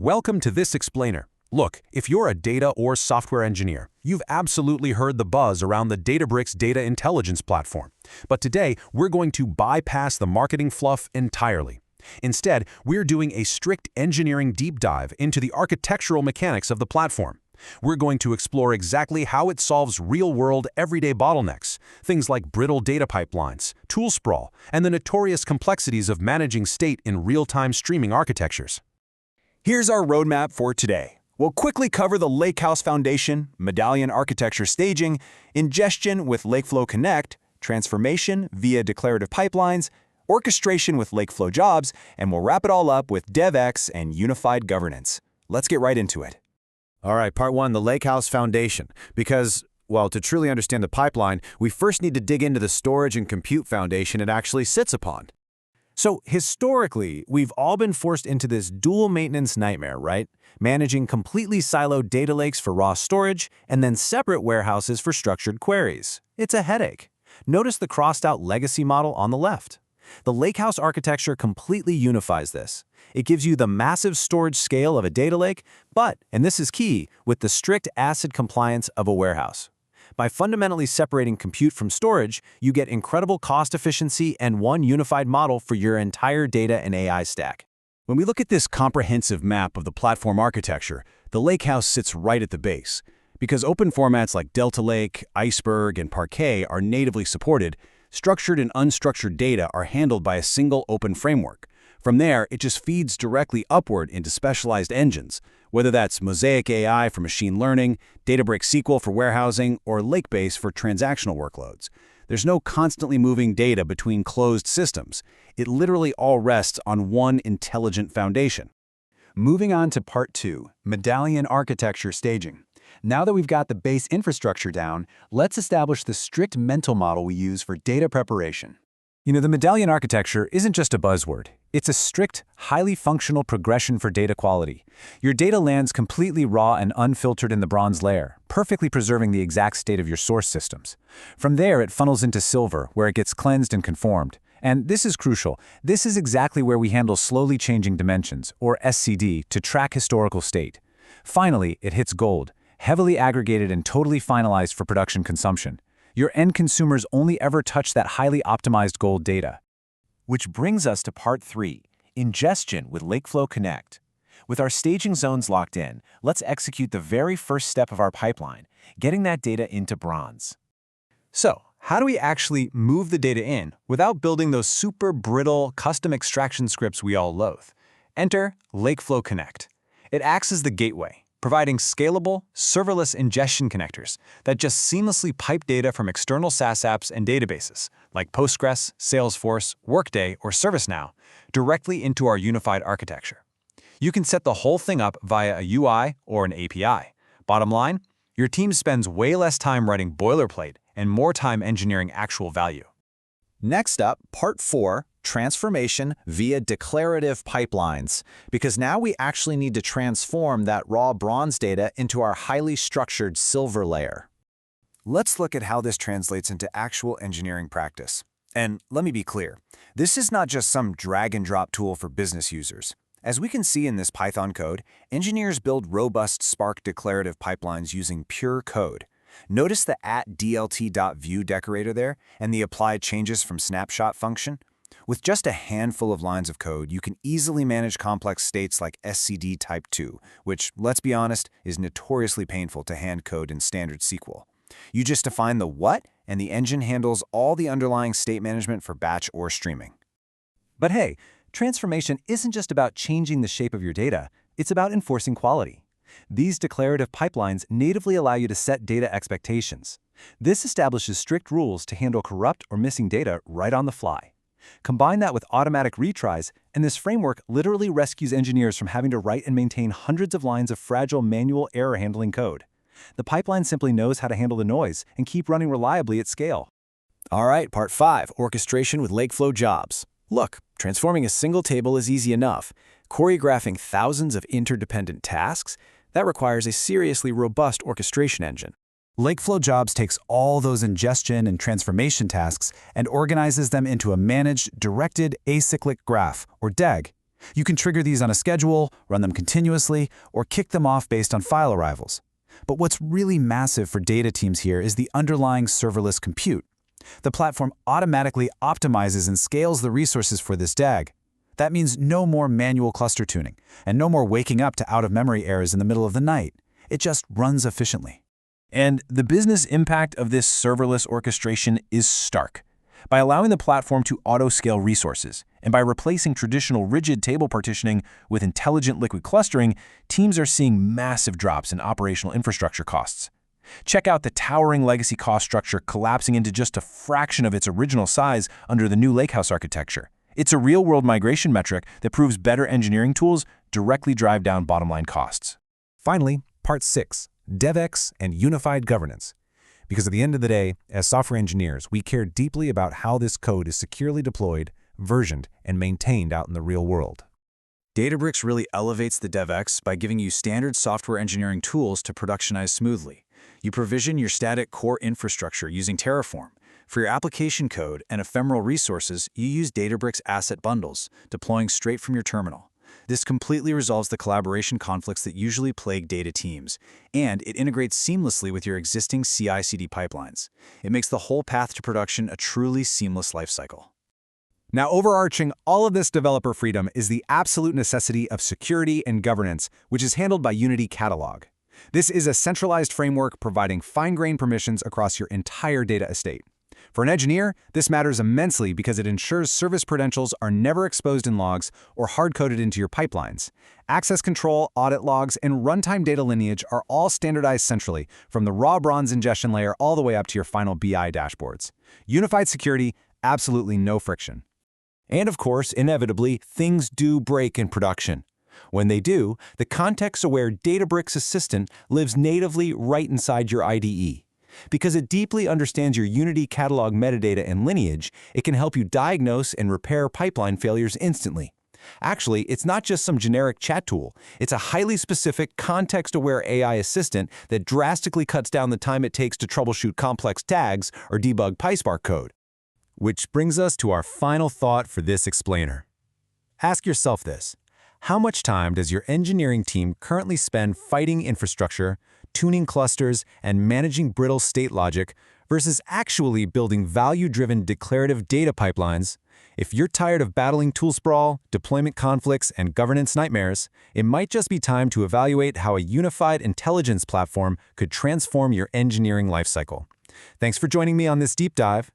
Welcome to this explainer. Look, if you're a data or software engineer, you've absolutely heard the buzz around the Databricks data intelligence platform. But today, we're going to bypass the marketing fluff entirely. Instead, we're doing a strict engineering deep dive into the architectural mechanics of the platform. We're going to explore exactly how it solves real-world, everyday bottlenecks, things like brittle data pipelines, tool sprawl, and the notorious complexities of managing state in real-time streaming architectures. Here's our roadmap for today. We'll quickly cover the Lakehouse Foundation, medallion architecture staging, ingestion with Lakeflow Connect, transformation via declarative pipelines, orchestration with Lakeflow Jobs, and we'll wrap it all up with DevX and unified governance. Let's get right into it. All right, part one, the Lakehouse Foundation. Because, well, to truly understand the pipeline, we first need to dig into the storage and compute foundation it actually sits upon. So, historically, we've all been forced into this dual maintenance nightmare, right? Managing completely siloed data lakes for raw storage and then separate warehouses for structured queries. It's a headache. Notice the crossed-out legacy model on the left. The Lakehouse architecture completely unifies this. It gives you the massive storage scale of a data lake, but, and this is key, with the strict ACID compliance of a warehouse. By fundamentally separating compute from storage, you get incredible cost efficiency and one unified model for your entire data and AI stack. When we look at this comprehensive map of the platform architecture, the Lakehouse sits right at the base. Because open formats like Delta Lake, Iceberg, and Parquet are natively supported, structured and unstructured data are handled by a single open framework. From there, it just feeds directly upward into specialized engines, whether that's Mosaic AI for machine learning, Databricks SQL for warehousing, or Lakebase for transactional workloads. There's no constantly moving data between closed systems. It literally all rests on one intelligent foundation. Moving on to part two, medallion architecture staging. Now that we've got the base infrastructure down, let's establish the strict mental model we use for data preparation. You know, the medallion architecture isn't just a buzzword. It's a strict, highly functional progression for data quality. Your data lands completely raw and unfiltered in the bronze layer, perfectly preserving the exact state of your source systems. From there, it funnels into silver, where it gets cleansed and conformed. And this is crucial. This is exactly where we handle slowly changing dimensions, or SCD, to track historical state. Finally, it hits gold, heavily aggregated and totally finalized for production consumption. Your end consumers only ever touch that highly optimized gold data. Which brings us to part three, ingestion with Lakeflow Connect. With our staging zones locked in, let's execute the very first step of our pipeline, getting that data into bronze. So, how do we actually move the data in without building those super brittle custom extraction scripts we all loathe? Enter Lakeflow Connect. It acts as the gateway, providing scalable, serverless ingestion connectors that just seamlessly pipe data from external SaaS apps and databases, like Postgres, Salesforce, Workday, or ServiceNow, directly into our unified architecture. You can set the whole thing up via a UI or an API. Bottom line, your team spends way less time writing boilerplate and more time engineering actual value. Next up, part four, transformation via declarative pipelines, because now we actually need to transform that raw bronze data into our highly structured silver layer. Let's look at how this translates into actual engineering practice. And let me be clear, this is not just some drag-and-drop tool for business users. As we can see in this Python code, engineers build robust Spark declarative pipelines using pure code. Notice the @dlt.view decorator there and the applied changes from snapshot function? With just a handful of lines of code, you can easily manage complex states like SCD Type 2, which, let's be honest, is notoriously painful to hand code in standard SQL. You just define the what, and the engine handles all the underlying state management for batch or streaming. But hey, transformation isn't just about changing the shape of your data, it's about enforcing quality. These declarative pipelines natively allow you to set data expectations. This establishes strict rules to handle corrupt or missing data right on the fly. Combine that with automatic retries, and this framework literally rescues engineers from having to write and maintain hundreds of lines of fragile manual error-handling code. The pipeline simply knows how to handle the noise and keep running reliably at scale. All right, part five, orchestration with Lakeflow Jobs. Look, transforming a single table is easy enough. Choreographing thousands of interdependent tasks, that requires a seriously robust orchestration engine. Lakeflow Jobs takes all those ingestion and transformation tasks and organizes them into a managed, directed acyclic graph, or DAG. You can trigger these on a schedule, run them continuously, or kick them off based on file arrivals. But what's really massive for data teams here is the underlying serverless compute. The platform automatically optimizes and scales the resources for this DAG. That means no more manual cluster tuning, and no more waking up to out-of-memory errors in the middle of the night. It just runs efficiently. And the business impact of this serverless orchestration is stark. By allowing the platform to auto-scale resources, and by replacing traditional rigid table partitioning with intelligent liquid clustering, teams are seeing massive drops in operational infrastructure costs. Check out the towering legacy cost structure collapsing into just a fraction of its original size under the new Lakehouse architecture. It's a real-world migration metric that proves better engineering tools directly drive down bottom-line costs. Finally, Part 6, DevX and Unified Governance. Because at the end of the day, as software engineers, we care deeply about how this code is securely deployed, versioned, and maintained out in the real world. Databricks really elevates the DevX by giving you standard software engineering tools to productionize smoothly. You provision your static core infrastructure using Terraform. For your application code and ephemeral resources, you use Databricks asset bundles, deploying straight from your terminal. This completely resolves the collaboration conflicts that usually plague data teams, and it integrates seamlessly with your existing CI/CD pipelines. It makes the whole path to production a truly seamless lifecycle. Now, overarching all of this developer freedom is the absolute necessity of security and governance, which is handled by Unity Catalog. This is a centralized framework providing fine-grained permissions across your entire data estate. For an engineer, this matters immensely because it ensures service credentials are never exposed in logs or hard-coded into your pipelines. Access control, audit logs, and runtime data lineage are all standardized centrally, from the raw bronze ingestion layer all the way up to your final BI dashboards. Unified security, absolutely no friction. And of course, inevitably, things do break in production. When they do, the context-aware Databricks Assistant lives natively right inside your IDE. Because it deeply understands your Unity Catalog metadata and lineage, it can help you diagnose and repair pipeline failures instantly. Actually, it's not just some generic chat tool. It's a highly specific, context-aware AI assistant that drastically cuts down the time it takes to troubleshoot complex tags or debug PySpark code. Which brings us to our final thought for this explainer. Ask yourself this: how much time does your engineering team currently spend fighting infrastructure, tuning clusters, and managing brittle state logic versus actually building value-driven declarative data pipelines? If you're tired of battling tool sprawl, deployment conflicts, and governance nightmares, it might just be time to evaluate how a unified intelligence platform could transform your engineering lifecycle. Thanks for joining me on this deep dive.